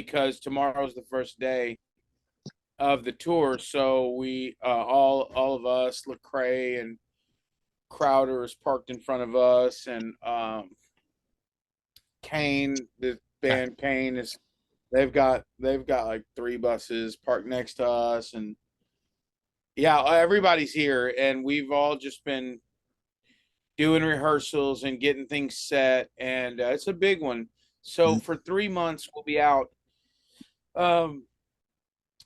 because tomorrow's the first day of the tour. So we all of us, Lecrae and Crowder is parked in front of us, and Kane, the Yeah. band Kane is they've got like three buses parked next to us, and yeah, everybody's here, and we've all just been doing rehearsals and getting things set, and it's a big one. So Mhm. for 3 months we'll be out um,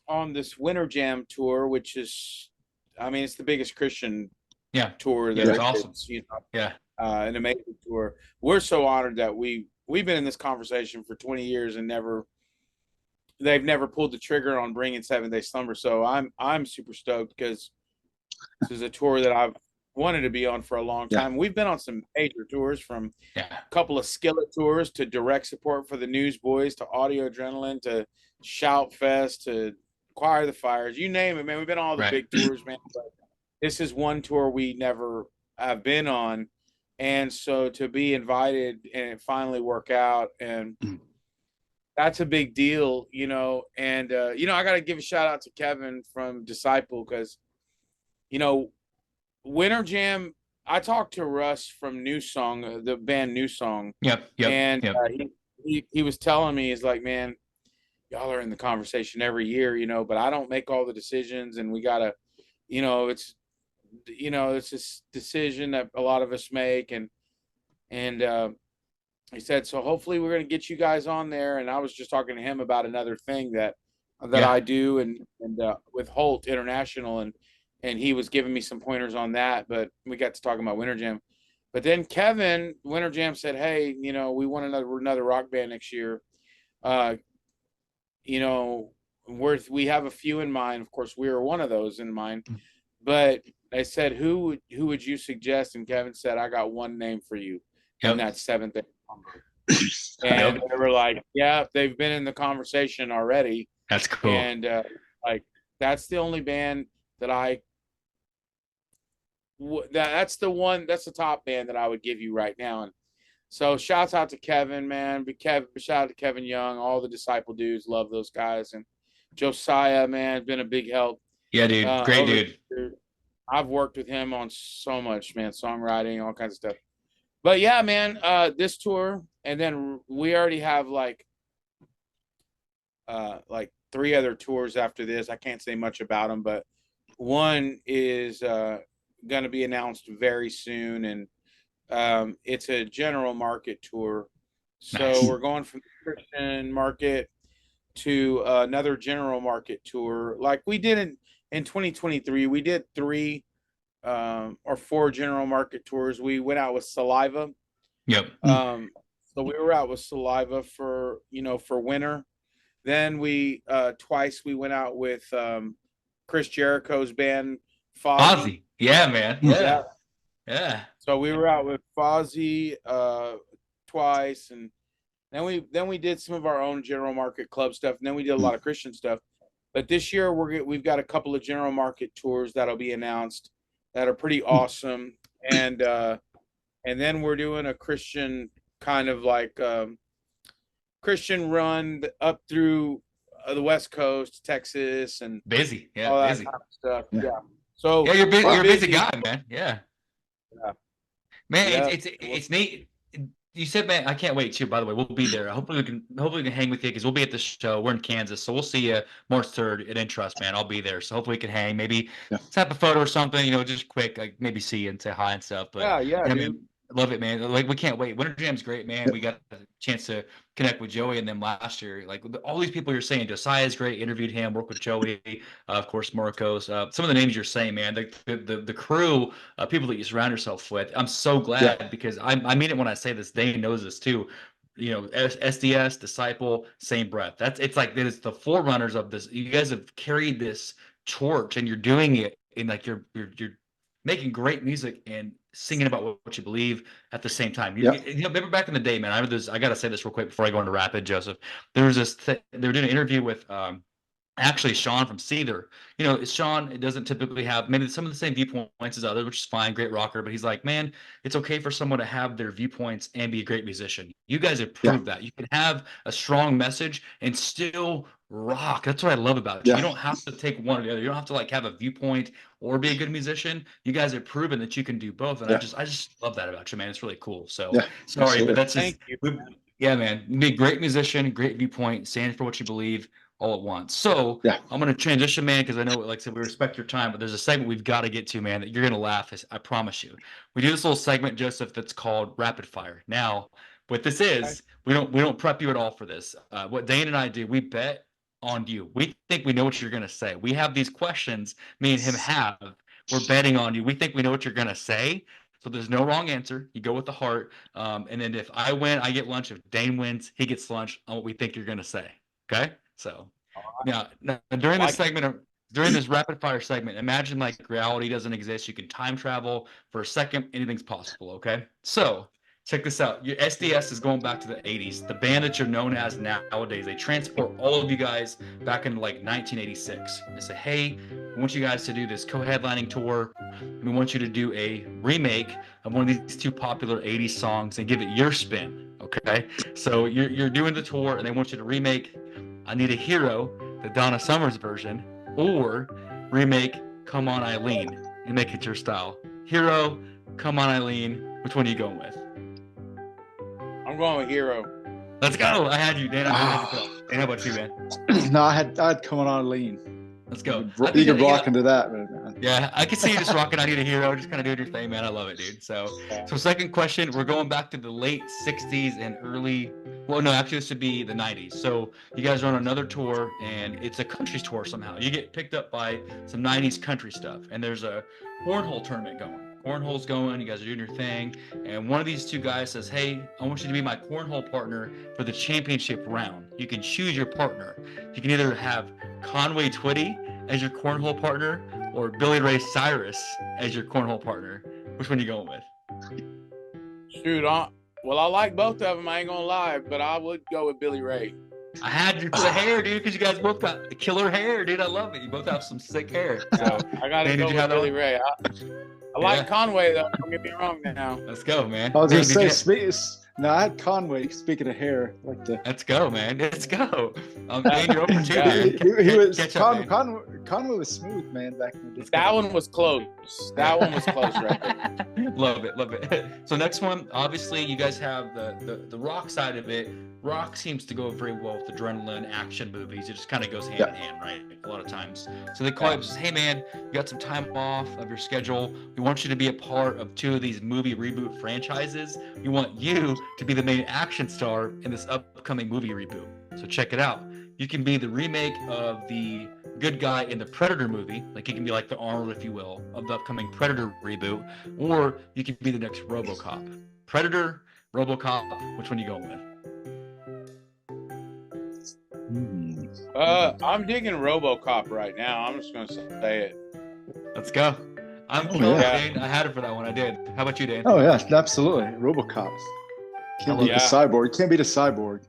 on this Winter Jam tour, which is, I mean, it's the biggest Christian Yeah. tour Yeah. that It's awesome. it's, you know, Yeah. an amazing tour. We're so honored that we've been in this conversation for 20 years and they've never pulled the trigger on bringing 7 Day Slumber. So I'm super stoked because this is a tour that I've wanted to be on for a long Yeah. time. We've been on some major tours, from Yeah. a couple of skillet tours to direct support for the Newsboys to Audio Adrenaline to Shout Fest to Choir of the Fires. You name it, man. We've been on all the Right. big tours, man. But this is one tour we never have been on. And so to be invited and it finally work out, and that's a big deal, you know. And I got to give a shout out to Kevin from Disciple, because you know Winter Jam. I talked to Russ from New Song, the band New Song, Yep. Yep. and Yep. he was telling me, he's like, man, y'all are in the conversation every year, but I don't make all the decisions, and we gotta, you know, it's it's this decision that a lot of us make, and he said, so hopefully we're going to get you guys on there. And I was just talking to him about another thing that Yeah. I do, and with Holt International, and he was giving me some pointers on that. But we got to talking about Winter Jam. But then Kevin, Winter Jam, said, hey, we want another rock band next year. Uh, we have a few in mind. Of course, we were one of those in mind. But I said, who would you suggest? And Kevin said, I got one name for you, and Yep. that's 7th. And Yep. they were like, yeah, they've been in the conversation already. That's cool. And like, that's the only band that that's the top band that I would give you right now. And so shouts out to Kevin, man. Shout out to Kevin Young, all the Disciple dudes, love those guys. And Josiah, man, been a big help. Yeah, dude. Great dude. I've worked with him on so much, man, songwriting, all kinds of stuff. But yeah, man, this tour, and then we already have like 3 other tours after this. I can't say much about them, but one is going to be announced very soon, and it's a general market tour. So Nice. we're going from the Christian market to another general market tour, like we did in 2023. We did 3 or 4 general market tours. We went out with Saliva. Yep. So we were out with Saliva for winter. Then we twice we went out with Chris Jericho's band Fozzy. Yeah, man. Yeah. Yeah. So we were out with Fozzy twice, and then we did some of our own general market club stuff, and then we did a lot of Christian stuff. But this year we've got a couple of general market tours that'll be announced that are pretty awesome, and then we're doing a Christian kind of like Christian run up through the West Coast, Texas, and busy. Yeah, all that busy. kind of stuff. Yeah. So yeah, you're we're a busy guy, man. Yeah. Yeah. Man, Yeah. it's neat. You said, man, I can't wait too. By the way, we'll be there. Hopefully we can hang with you, because we'll be at the show. We're in Kansas, so we'll see you March 3rd at Intrust, man. I'll be there, so hopefully we can hang. Maybe snap a photo or something. Just quick, like maybe see you and say hi and stuff. But yeah, I dude. mean, love it, man. Like, we can't wait. Winter Jam's great, man. We got a chance to connect with Joey and them last year. Like, all these people you're saying, Josiah's great. Interviewed him. Worked with Joey, of course, Marcos. Some of the names you're saying, man. The crew, people that you surround yourself with. I'm so glad, because I mean it when I say this. Dane knows this too. SDS, Disciple, same breath. It's like it's the forerunners of this. You guys have carried this torch, and you're doing it in like you're making great music and singing about what you believe at the same time. Remember back in the day, man. I got to say this real quick before I go into rapid, Joseph. There was they were doing an interview with actually Sean from Seether. Sean doesn't typically have maybe some of the same viewpoints as others, which is fine, great rocker, but he's like, man, it's okay for someone to have their viewpoints and be a great musician. You guys have Yeah. proved that. You can have a strong message and still rock. That's what I love about you. Yeah. You don't have to take one or the other. You don't have to like have a viewpoint or be a good musician. You guys have proven that you can do both. And Yeah. I just love that about you, man. It's really cool. So Yeah, sorry, absolutely. but that's just Thank you. yeah, man. Be a great musician, great viewpoint, stand for what you believe all at once. So Yeah. I'm going to transition, man, because I know, like I said, we respect your time, but there's a segment we've got to get to, man, that you're going to laugh. I promise you. We do this little segment, Joseph, that's called Rapid Fire. Now, what this is, we don't prep you at all for this. What Dane and I do, we bet on you. We think we know what you're going to say. We have these questions, me and him have. We're betting on you. We think we know what you're going to say. So there's no wrong answer. You go with the heart. And then if I win, I get lunch. If Dane wins, he gets lunch on what we think you're going to say. Okay? So now during this segment, during this rapid fire segment, imagine like reality doesn't exist. You can time travel for a second. Anything's possible. Okay? So check this out. Your SDS is going back to the 80s. The band that you're known as nowadays, they transport all of you guys back in like 1986. They say, hey, we want you guys to do this co-headlining tour. We want you to do a remake of one of these two popular 80s songs and give it your spin. Okay? So you're doing the tour and they want you to remake I Need a Hero, the Donna Summers version, or remake Come On Eileen and make it your style. Hero, Come On Eileen, which one are you going with? I'm going with Hero. Let's go. I had you, Dan. Dan, how about you, man? No, I had Come On Lean. Let's go. You can rock into that, man. Yeah, I can see you just rocking I Need a Hero, just kind of doing your thing, man. I love it, dude. So second question, we're going back to the late 60s and early, well, no, actually this would be the 90s. So you guys are on another tour, and it's a country tour somehow. You get picked up by some 90s country stuff, and there's a cornhole tournament going. Cornhole's going, you guys are doing your thing, and one of these two guys says, hey, I want you to be my cornhole partner for the championship round. You can choose your partner. You can either have Conway Twitty as your cornhole partner or Billy Ray Cyrus as your cornhole partner. Which one are you going with? Shoot, well, I like both of them, I ain't gonna lie, but I would go with Billy Ray. I had you for the hair, dude, because you guys both got killer hair, dude. I love it. You both have some sick hair. So I gotta go with Billy Ray. I like Conway, though. Don't get me wrong now. Let's go, man. I was going to say, no, I had Conway. Speaking of hair, let's go, man. Let's go. Dan, you're open too, man. He was Conway was smooth, man, back in the day. That one was close. That one was close, right there. Love it. So next one, obviously, you guys have the rock side of it. Rock seems to go very well with adrenaline action movies. It just kind of goes hand in hand, right? A lot of times. So they call you up and says, hey, man, you got some time off of your schedule. We want you to be a part of 2 of these movie reboot franchises. We want you to be the main action star in this upcoming movie reboot. So check it out. You can be the remake of the good guy in the Predator movie. Like you can be like the Arnold, if you will, of the upcoming Predator reboot. Or you can be the next RoboCop. Predator, RoboCop, which one are you going with? I'm digging RoboCop right now. I'm just gonna say it. Let's go. I'm Dane. I had it for that one. I did. How about you, Dan? Oh yeah, absolutely. RoboCop. Can't beat the cyborg. Can't beat a cyborg.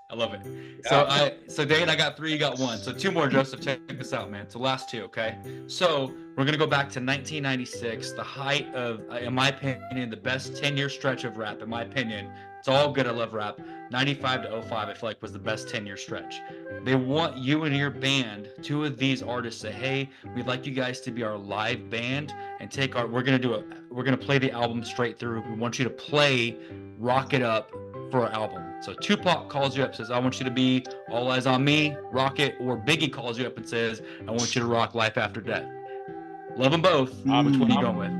I love it. Yeah. So Dane, I got 3. You got 1. So 2 more, Joseph. Check this out, man. So last 2, okay? So we're gonna go back to 1996, the height of, in my opinion, the best 10-year stretch of rap. In my opinion, it's all good. I love rap. 95 to 05, I feel like was the best 10-year stretch. They want you and your band, 2 of these artists, say, hey, we'd like you guys to be our live band and take our. We're gonna play the album straight through. We want you to play Rock It Up for our album. So Tupac calls you up, says, I want you to be All Eyes on Me, Rock It, or Biggie calls you up and says, I want you to rock Life After Death. Love them both. Which one are you going with?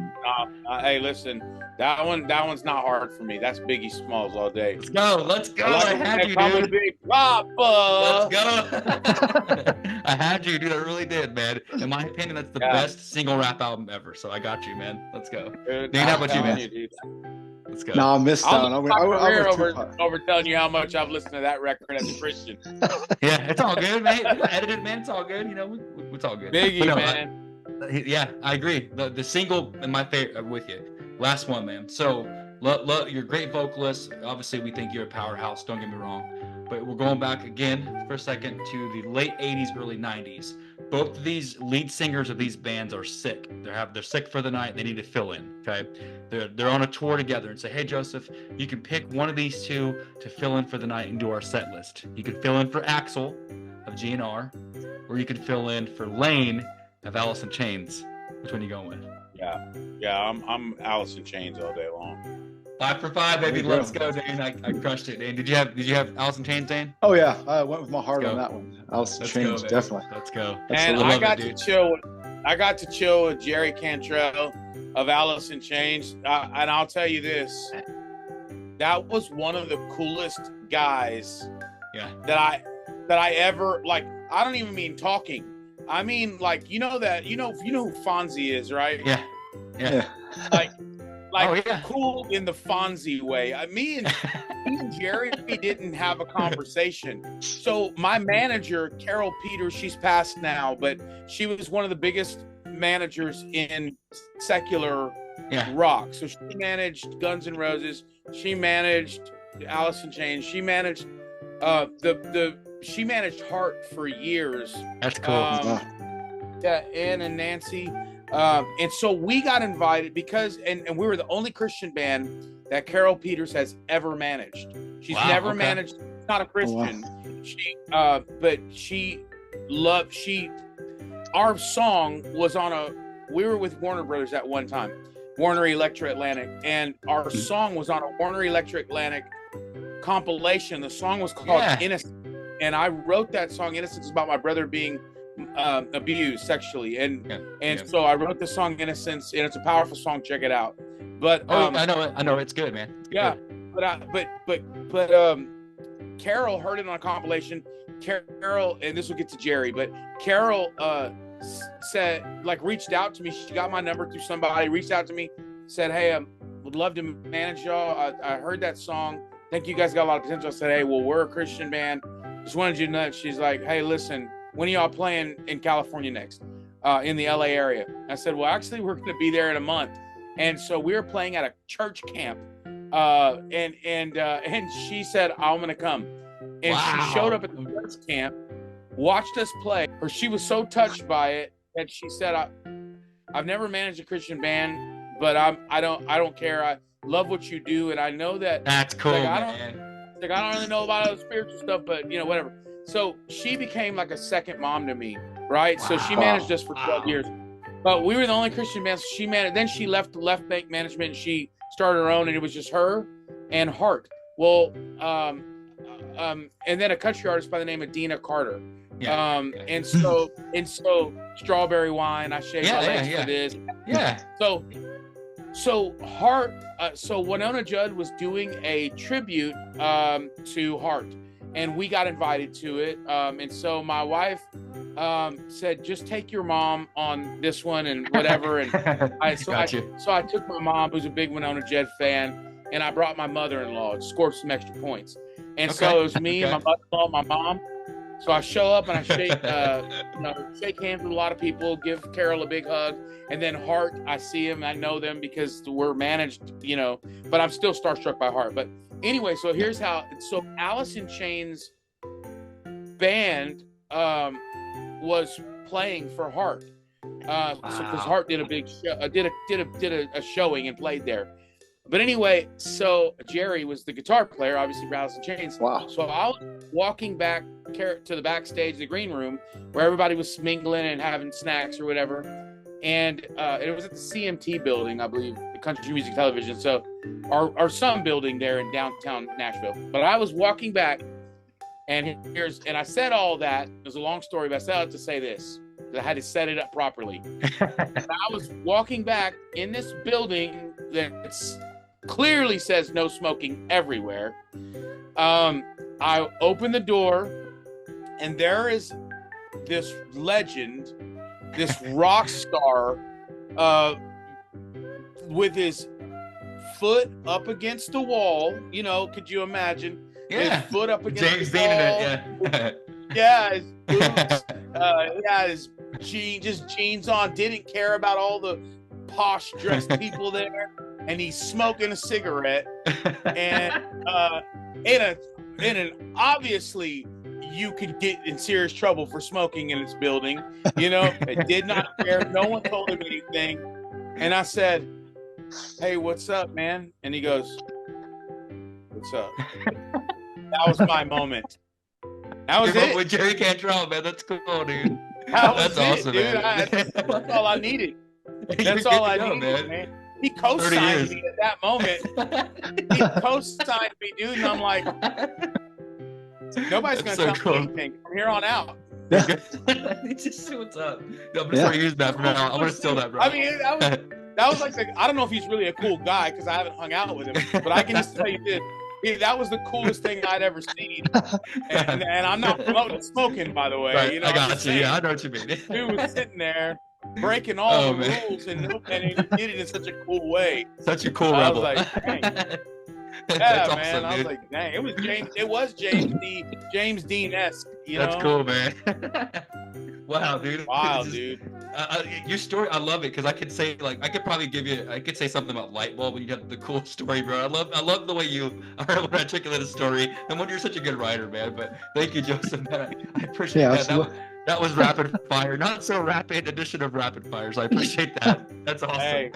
Hey, listen, that one's not hard for me. That's Biggie Smalls all day. Let's go. I had you, dude. Big Papa. Let's go. I had you, dude. I really did, man. In my opinion, that's the best single rap album ever. So I got you, man. Let's go. Dude, Dane, how about you, man? Let's go. No, I missed out. Over telling you how much I've listened to that record as a Christian. Yeah, it's all good, man. Edited, man. It's all good. You know, it's all good. Biggie, man. Yeah, I agree. The single in my favorite with you. Last one, man. So You're a great vocalist. Obviously, we think you're a powerhouse. Don't get me wrong. But we're going back again for a second to the late 80s, early 90s. Both of these lead singers of these bands are sick. They're sick for the night. They need to fill in. Okay, they're on a tour together and say, hey Joseph, you can pick one of these two to fill in for the night and do our set list. You can fill in for Axel of GNR, or you can fill in for Lane of Alice in Chains. Which one are you going with? Yeah, I'm Alice in Chains all day long. 5 for 5, baby. There you Let's go, Dane. I crushed it, Dane. Did you have Alice in Chains, Dane? Oh yeah, I went with my heart Let's on go. that one. Alice in Let's Chains, go, definitely. Let's go. And love I got it, to dude. chill. I got to chill with Jerry Cantrell of Alice in Chains, and I'll tell you this: that was one of the coolest guys Yeah. that I ever like. I don't even mean talking. I mean like you know who Fonzie is, right? Yeah. Yeah. Like Oh, yeah. cool in the Fonzie way. Me and Jerry didn't have a conversation. So my manager, Carol Peters, she's passed now, but she was one of the biggest managers in secular Yeah. rock. So she managed Guns N' Roses. She managed Alice in Chains. She managed she managed Heart for years. That's cool. Yeah, Ann and Nancy. And so we got invited because, and we were the only Christian band that Carol Peters has ever managed. She's Wow, never okay. managed, not a Christian. But our song was we were with Warner Brothers at one time, Warner Electra Atlantic, and our song was on a Warner Electra Atlantic compilation. The song was called Innocence. And I wrote that song. Innocence is about my brother being abused sexually, and so I wrote the song Innocence, and it's a powerful song. Check it out. But I know it's good, man. It's good. But Carol heard it on a compilation. Carol, and this will get to Jerry, but Carol said, like, reached out to me. She got my number through somebody. Reached out to me, said, "Hey, would love to manage y'all. I heard that song. Think you guys got a lot of potential." I said, "Hey, well, we're a Christian band. Just wanted you to know." She's like, "Hey, listen, when are y'all playing in California next? In the LA area?" I said, "Well, actually, we're going to be there in a month." And so we were playing at a church camp. And she said, "I'm going to come." And she showed up at the church camp, watched us play. She was so touched by it that she said, "I've never managed a Christian band, but I don't care. I love what you do, and I know that." That's cool, man. I don't really know about all the spiritual stuff, but whatever. So she became like a second mom to me, right? Wow. So she managed us for 12 years, but we were the only Christian band. So she managed. Then she left Left Bank Management. And she started her own, and it was just her and Heart. Well, and then a country artist by the name of Dina Carter. And so Strawberry Wine. I shaved my legs for this. Yeah. So Heart. So Winona Judd was doing a tribute to Heart, and we got invited to it. And so my wife said, "Just take your mom on this one and whatever." And I took my mom, who's a big Winona Judd fan, and I brought my mother-in-law, scored some extra points. And so it was me, my mother-in-law, my mom. So I show up and I shake hands with a lot of people, give Carol a big hug, and then Heart, I see him, I know them because we're managed, but I'm still starstruck by Heart. But anyway, so here's how. So Alice in Chains band was playing for Heart, so because Heart did a big show, did a showing and played there. But anyway, so Jerry was the guitar player, obviously, for Alice in Chains. Wow. So I was walking back to the backstage, the green room, where everybody was mingling and having snacks or whatever. And it was at the CMT building, I believe, the Country Music Television. So our some building there in downtown Nashville. But I was walking back, and I said all that. It was a long story, but I said it to say this. I had to set it up properly. I was walking back in this building that's clearly says no smoking everywhere. I opened the door, and there is this legend, this rock star, with his foot up against the wall. Could you imagine? Yeah. His foot up against the wall. Yeah. His boots. His jeans on. Didn't care about all the posh dressed people there. and he's smoking a cigarette, and in an obviously you could get in serious trouble for smoking in this building. You know, it did not care. No one told him anything. And I said, "Hey, what's up, man?" And he goes, "What's up?" That was my moment. That was it. With Jerry Cantrell, man. That's cool, dude. That's awesome, dude. man. That's all I needed. That's all I needed, man. He co-signed me at that moment. He co-signed me, dude, and I'm like, nobody's gonna tell me anything from here on out. Just see what's up. No, I'm gonna start using that from now on. I'm gonna steal that, bro. I mean, that was like I don't know if he's really a cool guy because I haven't hung out with him, but I can just tell you this. That was the coolest thing I'd ever seen, and I'm not promoting smoking, by the way. Right, You know, I got you. Yeah, I know what you mean. Dude was sitting there breaking all the rules, and he did it in such a cool way. Such a cool rebel. I was like, dang. That's man. awesome, I was like, dang. It was James Dean-esque. That's cool, man. Wow, dude. Wow, dude. Your story, I love it because I could say I could probably I could say something about light bulb when you have the cool story, bro. I love the way you articulate a story. No wonder you're such a good writer, man. But thank you, Joseph. Man, I appreciate that. That was rapid fire, not so rapid edition of rapid fires. I appreciate that. That's awesome. Hey,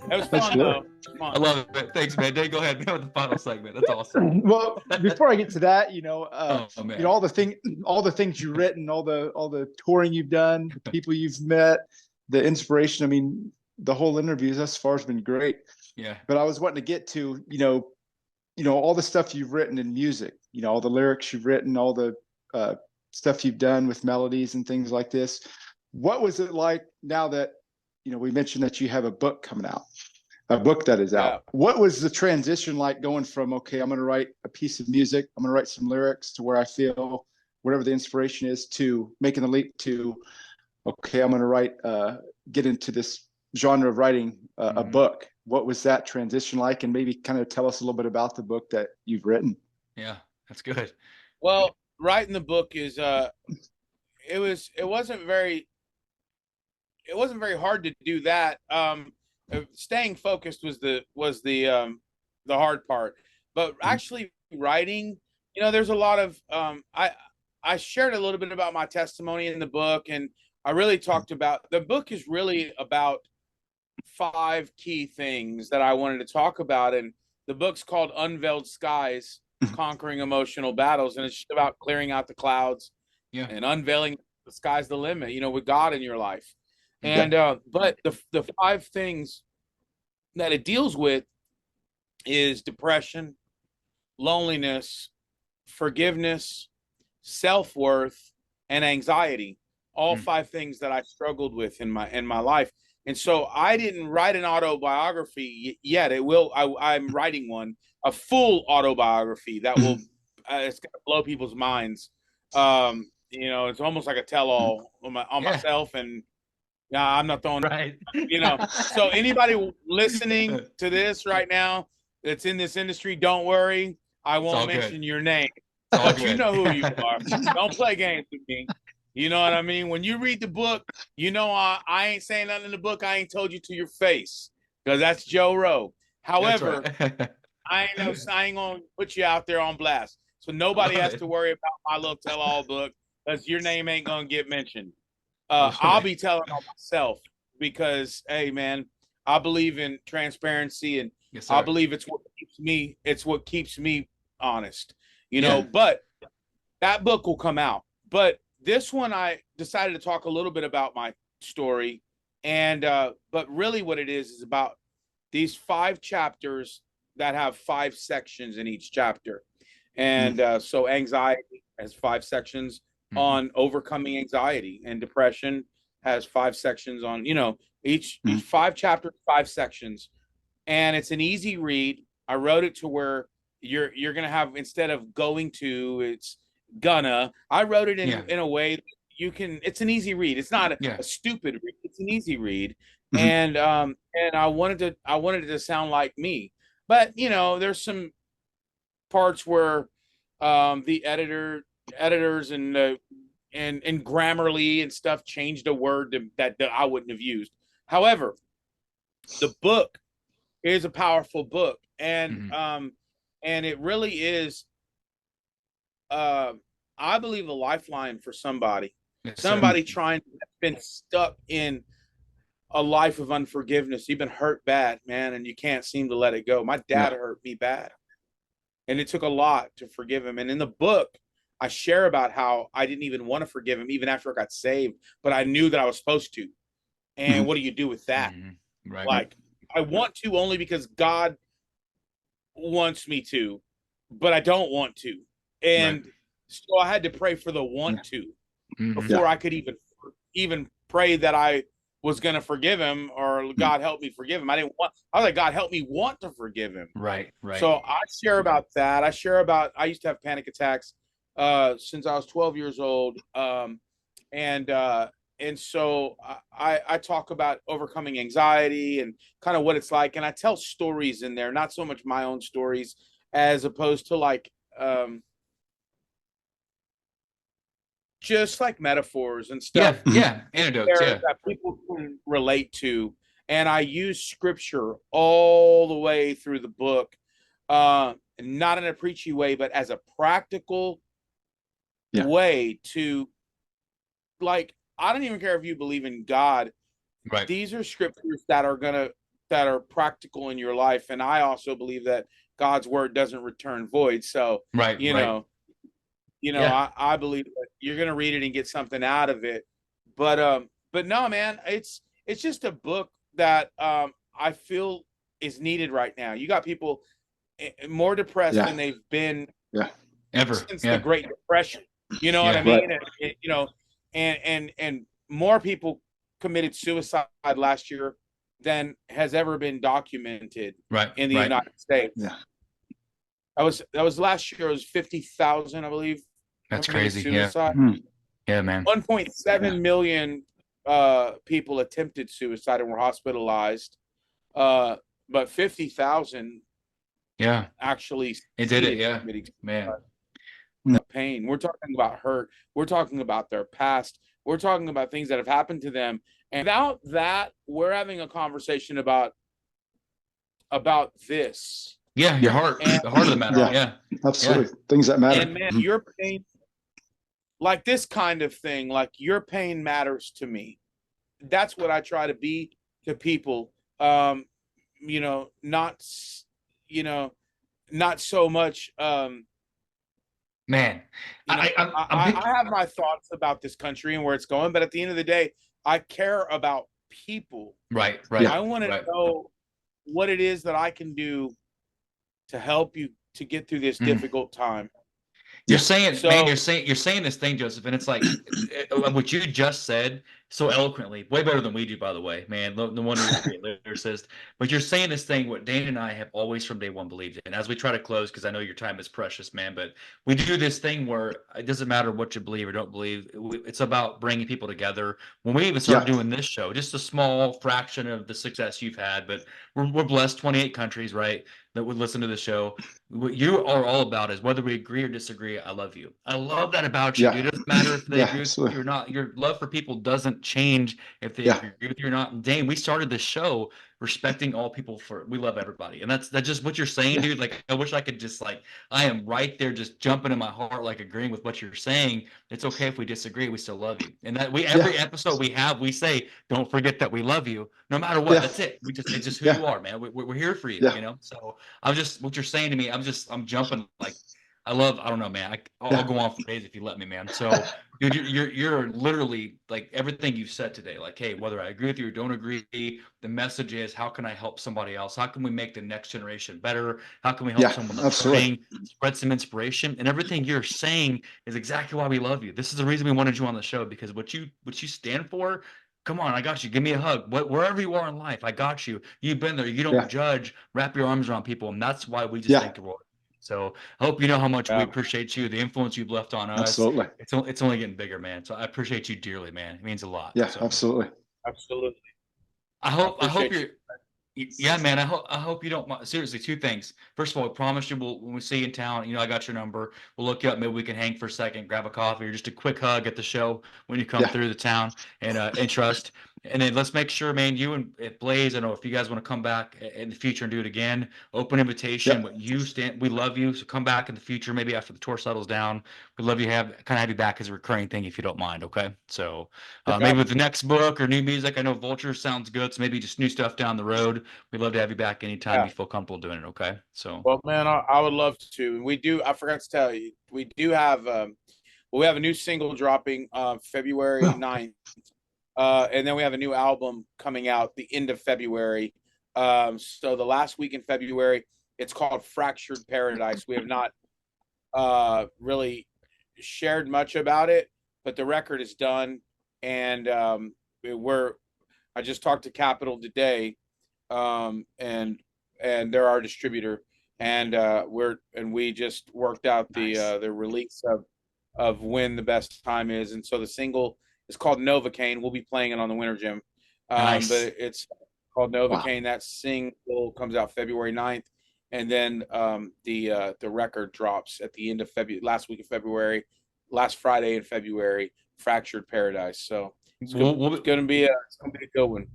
that was fun though. I love it. Thanks, man. Go ahead, man, with the final segment. That's awesome. Well, before I get to that, you know, all the things you've written, all the touring you've done, the people you've met, the inspiration. I mean, the whole interview thus far has been great. Yeah. But I was wanting to get to, you know, all the stuff you've written in music. You know, all the lyrics you've written, all the stuff you've done with melodies and things like this. What was it like now that, you know, we mentioned that you have a book coming out, a book that is out. Yeah. What was the transition like going from, okay, I'm going to write a piece of music, I'm going to write some lyrics to where I feel whatever the inspiration is, to making the leap to, okay, I'm going to write, get into this genre of writing a book. What was that transition like? And maybe kind of tell us a little bit about the book that you've written. Yeah, that's good. Well, writing the book is it wasn't very hard to do that. Staying focused was the hard part, but actually writing, you know, there's a lot of I shared a little bit about my testimony in the book, and I really talked about the book is really about 5 key things that I wanted to talk about, and the book's called Unveiled Skies: Conquering Emotional Battles, and it's just about clearing out the clouds and unveiling the sky's the limit, you know, with God in your life. And but the 5 things that it deals with is depression, loneliness, forgiveness, self-worth, and anxiety. All 5 things that I struggled with in my life. And so I didn't write an autobiography yet. I'm writing one, a full autobiography that will it's gonna blow people's minds. You know, it's almost like a tell-all on myself, and I'm not throwing right. You know, so anybody listening to this right now that's in this industry, don't worry, I won't mention your name, but you know who you are. Don't play games with me. You know what I mean? When you read the book, you know I ain't saying nothing in the book I ain't told you to your face, because that's Joe Rowe. However, I ain't gonna put you out there on blast, so nobody has to worry about my little tell-all book, because your name ain't gonna get mentioned. I'll be telling on myself, because hey man, I believe in transparency, and I believe it's what keeps me honest. You know, but that book will come out. But this one, I decided to talk a little bit about my story, and but really what it is about these 5 chapters that have 5 sections in each chapter. And so anxiety has 5 sections on overcoming anxiety, and depression has 5 sections on, you know, each 5 chapters, 5 sections. And it's an easy read. I wrote it to where you're gonna have, instead of going to, it's gonna. I wrote it in a way that you can. It's an easy read. It's not a stupid read. It's an easy read. And I wanted it to sound like me. But you know, there's some parts where the editors and Grammarly and stuff changed a word that I wouldn't have used. However, the book is a powerful book, and Mhm. and it really is, I believe, a lifeline for somebody, Yes, sir. Mm. somebody trying to have been stuck in a life of unforgiveness. You've been hurt bad, man, and you can't seem to let it go. My dad Yeah. hurt me bad, and it took a lot to forgive him. And in the book, I share about how I didn't even want to forgive him even after I got saved, but I knew that I was supposed to. And Mhm. what do you do with that? Mhm. Right. Right. Like, I want to only because God wants me to, but I don't want to. Right. And so I had to pray for the Yeah. want to Mhm. Yeah. before I could even pray that I was going to forgive him, or Mm. God help me forgive him. I was like, God help me want to forgive him. Right. Right. So I share about that. I used to have panic attacks since I was 12 years old. And so I talk about overcoming anxiety and kind of what it's like. And I tell stories in there, not so much my own stories as opposed to like, just like metaphors and Yeah. stuff Mhm. Yeah. Antidotes. there Yeah. that people can relate to. And I use scripture all the way through the book, not in a preachy way, but as a practical Yeah. way to, like, I don't even care if you believe in God. Right. These are scriptures that are practical in your life. And I also believe that God's word doesn't return void. So, Right. you Right. know, Yeah. I believe that you're gonna read it and get something out of it. But no, man, it's just a book that I feel is needed right now. You got people more depressed Yeah. than they've been Yeah. Ever. since the Yeah. Great Depression. You know what I Yeah. Right. mean? And more people committed suicide last year than has ever been documented Right. in the Right. United States. Yeah. That was last year. It was 50,000, I believe, That's committed crazy. Yeah. suicide. Mm. Yeah, man. 1.7 million people attempted suicide and were hospitalized, but 50,000 Yeah. actually It did it. succeeded in Yeah. committing Man. suicide. Mm. Pain. We're talking about hurt. We're talking about their past. We're talking about things that have happened to them. And without that, we're having a conversation about this. Yeah. Your Yeah. heart. And The heart of the matter. Yeah. Yeah. Yeah. Absolutely. Things that matter. and man, Mhm. your pain, like this kind of thing, like your pain matters to me. That's what I try to be to people. You know, not you know, not so much. Man. You know, I'm big. I have my thoughts about this country and where it's going, but at the end of the day, I care about people. Right. Yeah. Right. I want to Right. know what it is that I can do to help you to get through this Mm. difficult time. You're Yeah. saying, man, So you're saying this thing, Joseph, and it's like what you just said so eloquently, way better than we do, by the way, man. No wonder you're a great lyricist. But you're saying this thing, what Dane and I have always from day one believed in. As we try to close, because I know your time is precious, man, but we do this thing where it doesn't matter what you believe or don't believe. It's about bringing people together. When we even started Yeah. doing this show, just a small fraction of the success you've had, but we're blessed, 28 countries, right, that would listen to the show. What you are all about is whether we agree or disagree, I love you. I love that about you, dude. Yeah. It doesn't matter if they Yeah. agree with you Absolutely. or not. Your love for people doesn't change if they Yeah. agree with you or not. And Dane, we started this show respecting all people for we love everybody. And that's just what you're saying, Yeah. dude. Like I wish I could just like I am right there just jumping in my heart, like agreeing with what you're saying. It's okay if we disagree, we still love you. And that we Yeah. every episode we say, don't forget that we love you, no matter what. Yeah. That's it. It's just who Yeah. you are, man. We're here for you, Yeah. you know. So I'm just what you're saying to me. I'm jumping like I don't know, man. I'll Yeah. go on for days if you let me, man. So, dude, you're literally like everything you've said today. Like, hey, whether I agree with you or don't agree, the message is how can I help somebody else? How can we make the next generation better? How can we help Yeah. someone that's Absolutely. hurting? Spread some inspiration, and everything you're saying is exactly why we love you. This is the reason we wanted you on the show because what you stand for. Come on, I got you. Give me a hug. Wherever you are in life, I got you. You've been there. You don't Yeah. judge. Wrap your arms around people, and that's why we just Yeah. think the world. So I hope you know how much we yeah, appreciate you, the influence you've left on us. Absolutely. It's only getting bigger, man. So I appreciate you dearly, man. It means a lot. Yeah. So Absolutely. absolutely. I I hope appreciate you. you're yeah, man. I hope you don't mind. Seriously, two things. First of all, I promise you, when we see you in town, I got your number. We'll look you up. Maybe we can hang for a second, grab a coffee, or just a quick hug at the show when you come Yeah. through the town and trust. And then let's make sure, man, you and Blaze, I know if you guys want to come back in the future and do it again, open invitation. Yep. What you stand, we love you. So come back in the future, maybe after the tour settles down. We'd love you have you back as a recurring thing if you don't mind. Okay. So maybe with the next book or new music, I know Vulture sounds good. So maybe just new stuff down the road. We'd love to have you back anytime Yeah. you feel comfortable doing it. Okay. So Well, man, I would love to. We do. I forgot to tell you, we do have. We have a new single dropping February 9th. And then we have a new album coming out the end of February. So the last week in February, it's called Fractured Paradise. We have not really shared much about it, but the record is done, and I just talked to Capitol today, and they're our distributor, and we just worked out the release of when the best time is, and so the single is called Novocaine. We'll be playing it on the Winter Gym, nice. but it's called Novocaine. Wow. That single comes out February 9th, and then the record drops at the end of February, last week of February, last Friday in February. Fractured Paradise. So it's We'll, gonna be a good one.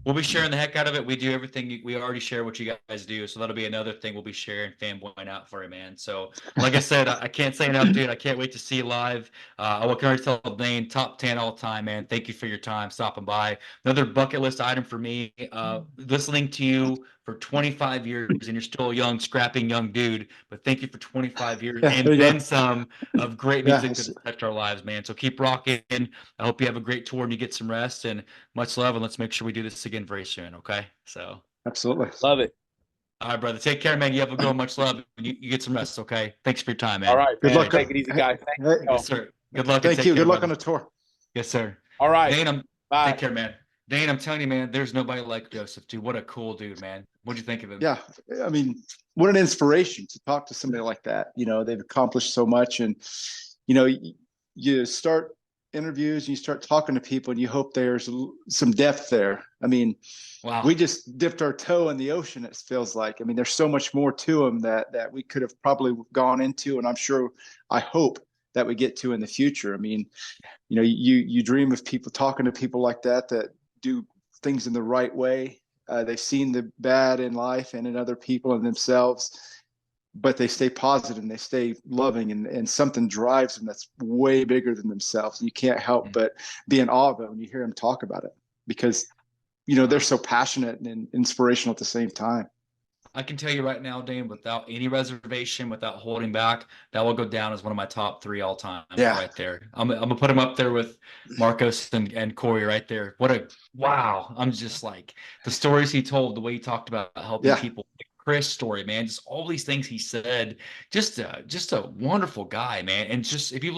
We'll be sharing the heck out of it. We do everything. We already share what you guys do. So that'll be another thing we'll be sharing, fanboying out for you, man. So like I said, I can't say enough, dude. I can't wait to see you live. I can already tell Dane, top 10 all time, man. Thank you for your time stopping by. Another bucket list item for me, listening to you for 25 years, and you're still a young, scrapping young dude, but thank you for 25 years Yeah, and there you then go. some of great Yeah, music that has touched our lives, man. So keep rocking. I hope you have a great tour and you get some rest, and much love, and let's make sure we do this again very soon. Okay. So, absolutely. Love it. all right, brother. Take care, man. You have a good one. Much love. You get some rest. Okay. Thanks for your time, All man. right, Good man. luck. Take it easy, guys. Thank Hey, you. Yes, sir. Good luck and thank take you. care, Good luck on brother. the tour. Yes, sir. All right. Dane, Bye. take care, man. Dane, I'm telling you, man, there's nobody like Joseph, dude. What a cool dude, man. What'd you think of him? Yeah, I mean, what an inspiration to talk to somebody like that. You know, they've accomplished so much, and you know, you start interviews and you start talking to people, and you hope there's some depth there. I mean, Wow. we just dipped our toe in the ocean. It feels like. I mean, there's so much more to them that we could have probably gone into, and I'm sure, I hope that we get to in the future. I mean, you know, you dream of people talking to people like that do things in the right way. They've seen the bad in life and in other people and themselves, but they stay positive and they stay loving, and something drives them that's way bigger than themselves. You can't help but be in awe of it when you hear them talk about it, because you know they're so passionate and inspirational at the same time. I can tell you right now, Dane, without any reservation, without holding back, that will go down as one of my top 3 all time. Yeah. Right there. I'm gonna put him up there with Marcos and Corey right there. What a wow. I'm just like the stories he told, the way he talked about helping Yeah. people. Chris story, man, just all these things he said, just a wonderful guy, man. And just if you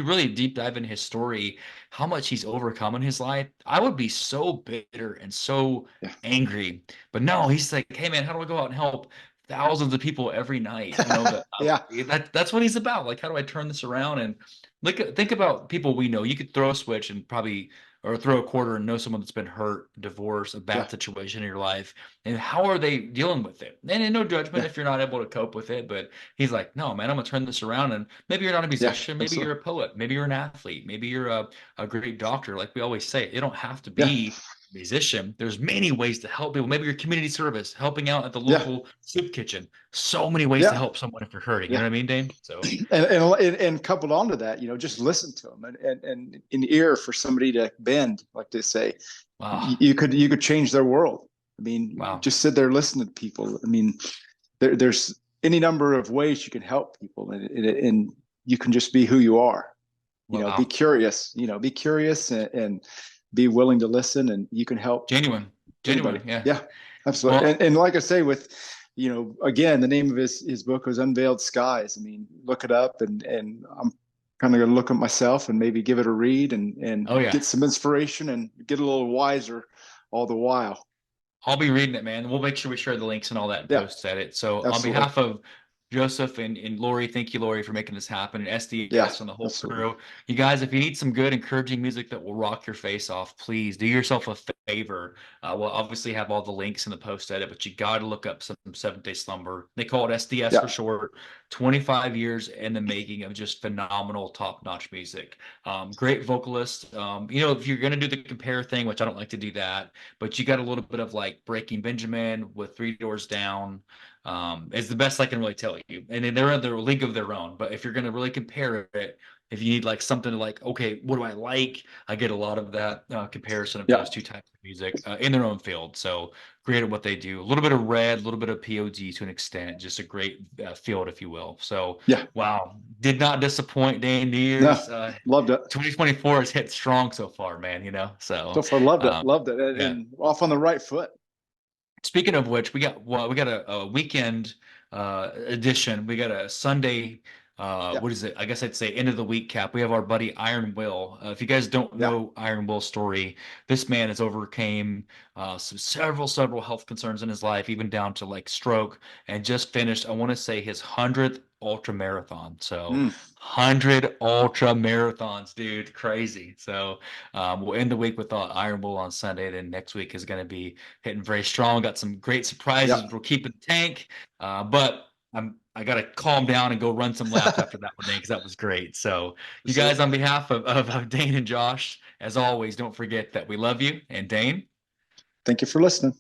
really deep dive in his story, how much he's overcome in his life, I would be so bitter and so angry. But no, he's like, hey man, how do I go out and help thousands of people every night? You know, Yeah. that's what he's about. Like, how do I turn this around? And think about people we know. You could throw a switch and probably or throw a quarter and know someone that's been hurt, divorce, a bad Yeah. situation in your life, and how are they dealing with it? And no judgment Yeah. if you're not able to cope with it, but he's like, no, man, I'm gonna turn this around. And maybe you're not a musician, maybe Absolutely. you're a poet, maybe you're an athlete, maybe you're a great doctor. Like we always say, you don't have to Yeah. be musician. There's many ways to help people. Maybe your community service, helping out at the Yeah. local soup kitchen. So many ways to Yeah. help someone if you're hurting. You Yeah. know what I mean, Dane? So and coupled onto that, you know, just listen to them and an ear for somebody to bend, like they say. wow. You could change their world. I mean, Wow. just sit there listening to people. I mean, there's any number of ways you can help people, and you can just be who you are. You know, be curious. You know, be curious and be willing to listen, and you can help Genuine. anybody. Yeah. Absolutely. Well, And like I say, with, you know, again, the name of his book was Unveiled Skies. I mean, look it up, and I'm kind of going to look at myself and maybe give it a read and oh yeah. get some inspiration and get a little wiser all the while. I'll be reading it, man. We'll make sure we share the links and all that and Yeah. post at it. So Absolutely. on behalf of Joseph and Lori, thank you, Lori, for making this happen, and Yeah, SDS and the whole absolutely. crew. You guys, if you need some good, encouraging music that will rock your face off, please do yourself a favor. We'll obviously have all the links in the post edit, but you got to look up some Seventh Day Slumber. They call it SDS for Yeah, short. 25 years in the making of just phenomenal, top-notch music. Great vocalist. If you're gonna do the compare thing, which I don't like to do that, but you got a little bit of like Breaking Benjamin with Three Doors Down. Is the best I can really tell you. And then they're in their league of their own. But if you're going to really compare it, if you need like something to like, okay, what do I like? I get a lot of that comparison of yeah, those two types of music in their own field. So great at what they do. A little bit of Red, a little bit of POD to an extent, just a great field, if you will. So yeah. wow, did not disappoint. Dane New No, Year's. loved it. 2024 has hit strong so far, man. So So far, loved it, um, loved it, yeah. and off on the right foot. Speaking of which, we got a weekend edition. We got a Sunday. Yeah, What is it? I guess I'd say end of the week cap. We have our buddy Iron Will. If you guys don't yeah. know Iron Will's story, this man has overcame several health concerns in his life, even down to like stroke, and just finished. I want to say his 100th ultra marathon. So Mm. 100 ultra marathons, dude, crazy. So we'll end the week with Iron Will on Sunday. Then next week is going to be hitting very strong. Got some great surprises, Yeah. which we'll keep in the tank. But I got to calm down and go run some laps after that one, because that was great. So, you So, guys, on behalf of Dane and Josh, as always, don't forget that we love you. And Dane, thank you for listening.